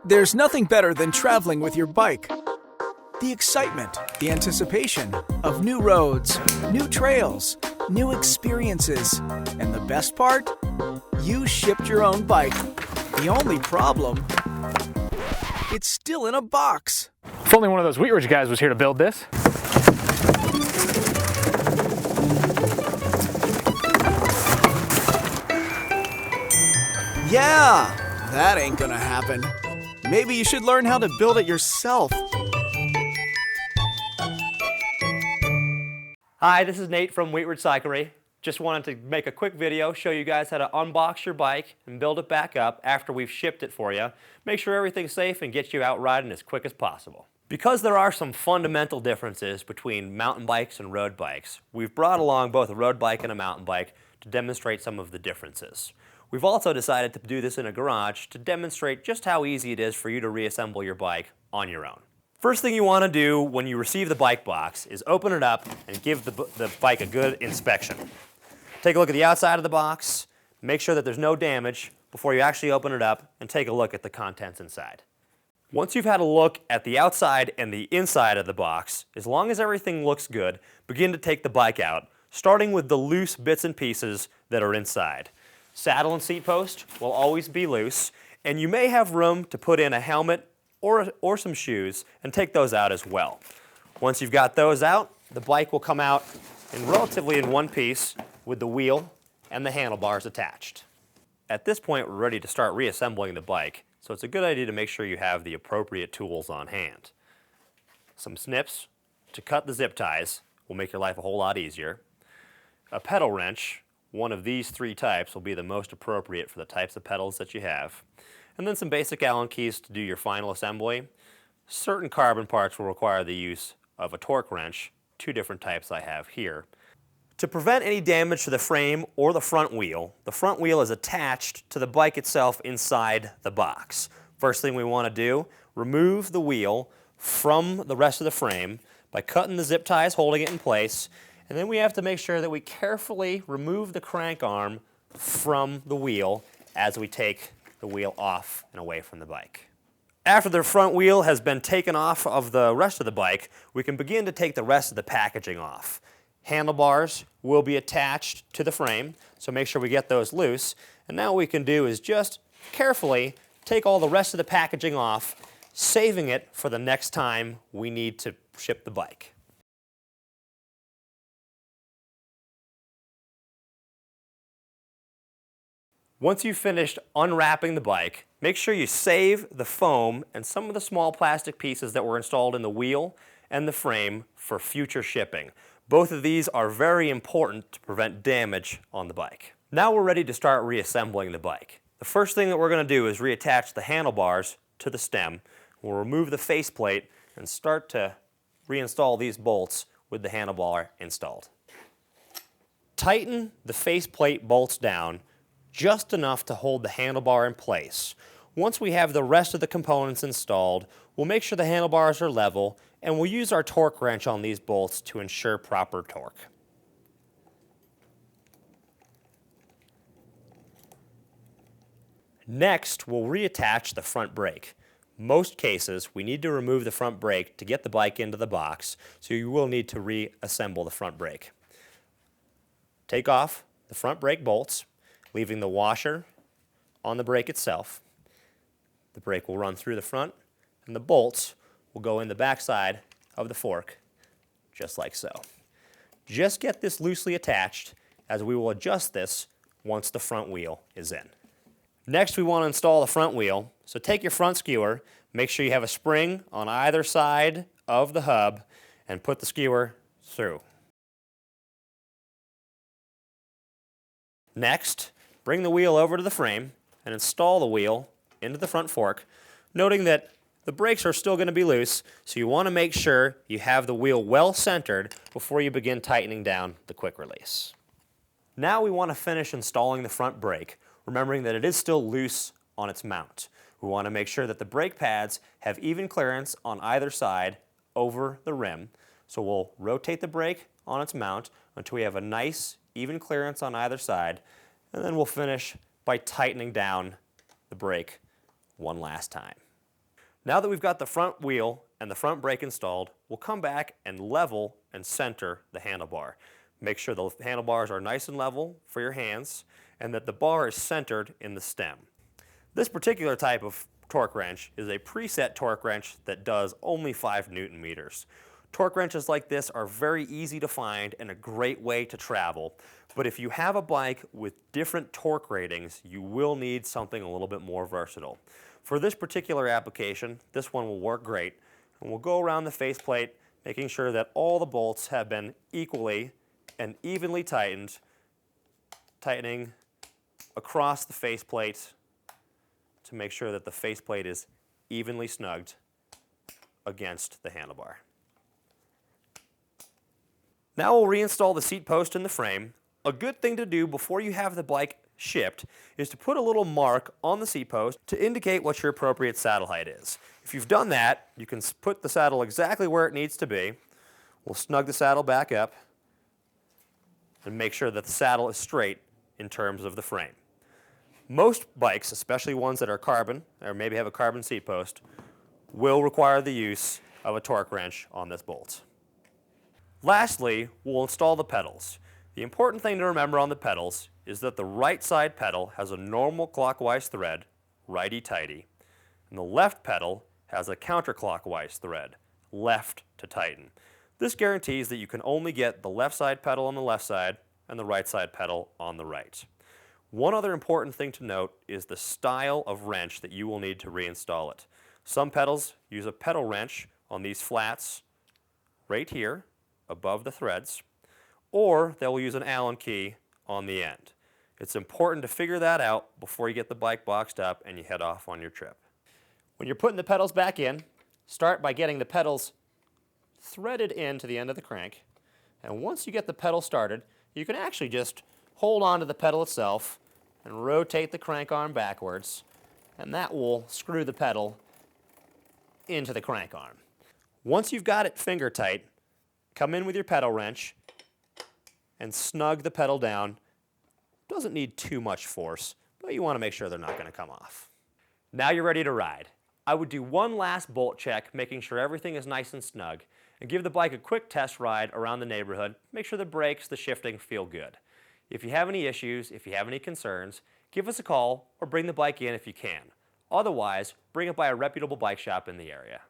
There's nothing better than traveling with your bike. The excitement, the anticipation of new roads, new trails, new experiences, and the best part? You shipped your own bike. The only problem? It's still in a box. If only one of those Wheat Ridge guys was here to build this. Yeah, that ain't gonna happen. Maybe you should learn how to build it yourself. Hi, this is Nate from Wheat Ridge Cyclery. Just wanted to make a quick video, show you guys how to unbox your bike and build it back up after we've shipped it for you. Make sure everything's safe and get you out riding as quick as possible. Because there are some fundamental differences between mountain bikes and road bikes, we've brought along both a road bike and a mountain bike to demonstrate some of the differences. We've also decided to do this in a garage to demonstrate just how easy it is for you to reassemble your bike on your own. First thing you want to do when you receive the bike box is open it up and give the bike a good inspection. Take a look at the outside of the box, make sure that there's no damage before you actually open it up and take a look at the contents inside. Once you've had a look at the outside and the inside of the box, as long as everything looks good, begin to take the bike out, starting with the loose bits and pieces that are inside. Saddle and seat post will always be loose, and you may have room to put in a helmet or some shoes and take those out as well. Once you've got those out, the bike will come out relatively in one piece with the wheel and the handlebars attached. At this point, we're ready to start reassembling the bike, so it's a good idea to make sure you have the appropriate tools on hand. Some snips to cut the zip ties will make your life a whole lot easier. A pedal wrench, one of these three types, will be the most appropriate for the types of pedals that you have. And then some basic Allen keys to do your final assembly. Certain carbon parts will require the use of a torque wrench, two different types I have here. To prevent any damage to the frame or the front wheel is attached to the bike itself inside the box. First thing we want to do, remove the wheel from the rest of the frame by cutting the zip ties holding it in place, and then we have to make sure that we carefully remove the crank arm from the wheel as we take the wheel off and away from the bike. After the front wheel has been taken off of the rest of the bike, we can begin to take the rest of the packaging off. Handlebars will be attached to the frame, so make sure we get those loose. And now what we can do is just carefully take all the rest of the packaging off, saving it for the next time we need to ship the bike. Once you've finished unwrapping the bike, make sure you save the foam and some of the small plastic pieces that were installed in the wheel and the frame for future shipping. Both of these are very important to prevent damage on the bike. Now we're ready to start reassembling the bike. The first thing that we're going to do is reattach the handlebars to the stem. We'll remove the faceplate and start to reinstall these bolts with the handlebar installed. Tighten the faceplate bolts down just enough to hold the handlebar in place. Once we have the rest of the components installed, we'll make sure the handlebars are level, and we'll use our torque wrench on these bolts to ensure proper torque. Next, we'll reattach the front brake. Most cases, we need to remove the front brake to get the bike into the box, so you will need to reassemble the front brake. Take off the front brake bolts, leaving the washer on the brake itself. The brake will run through the front, and the bolts will go in the back side of the fork, just like so. Just get this loosely attached, as we will adjust this once the front wheel is in. Next, we want to install the front wheel, so take your front skewer, make sure you have a spring on either side of the hub, and put the skewer through. Next, bring the wheel over to the frame and install the wheel into the front fork, noting that the brakes are still going to be loose, so you want to make sure you have the wheel well centered before you begin tightening down the quick release. Now we want to finish installing the front brake, remembering that it is still loose on its mount. We want to make sure that the brake pads have even clearance on either side over the rim, so we'll rotate the brake on its mount until we have a nice even clearance on either side, and then we'll finish by tightening down the brake one last time. Now that we've got the front wheel and the front brake installed, we'll come back and level and center the handlebar. Make sure the handlebars are nice and level for your hands and that the bar is centered in the stem. This particular type of torque wrench is a preset torque wrench that does only 5 Newton meters. Torque wrenches like this are very easy to find and a great way to travel, but if you have a bike with different torque ratings, you will need something a little bit more versatile. For this particular application, this one will work great, and we'll go around the faceplate, making sure that all the bolts have been equally and evenly tightened, tightening across the faceplate to make sure that the faceplate is evenly snugged against the handlebar. Now we'll reinstall the seat post in the frame. A good thing to do before you have the bike shipped is to put a little mark on the seat post to indicate what your appropriate saddle height is. If you've done that, you can put the saddle exactly where it needs to be. We'll snug the saddle back up and make sure that the saddle is straight in terms of the frame. Most bikes, especially ones that are carbon or maybe have a carbon seat post, will require the use of a torque wrench on this bolt. Lastly, we'll install the pedals. The important thing to remember on the pedals is that the right side pedal has a normal clockwise thread, righty-tighty, and the left pedal has a counterclockwise thread, left to tighten. This guarantees that you can only get the left side pedal on the left side and the right side pedal on the right. One other important thing to note is the style of wrench that you will need to reinstall it. Some pedals use a pedal wrench on these flats right here above the threads, or they'll use an Allen key on the end. It's important to figure that out before you get the bike boxed up and you head off on your trip. When you're putting the pedals back in, start by getting the pedals threaded into the end of the crank, and once you get the pedal started, you can actually just hold on to the pedal itself and rotate the crank arm backwards, and that will screw the pedal into the crank arm. Once you've got it finger tight, come in with your pedal wrench and snug the pedal down. Doesn't need too much force, but you want to make sure they're not going to come off. Now you're ready to ride. I would do one last bolt check, making sure everything is nice and snug, and give the bike a quick test ride around the neighborhood, make sure the brakes, the shifting feel good. If you have any issues, if you have any concerns, give us a call or bring the bike in if you can. Otherwise, bring it by a reputable bike shop in the area.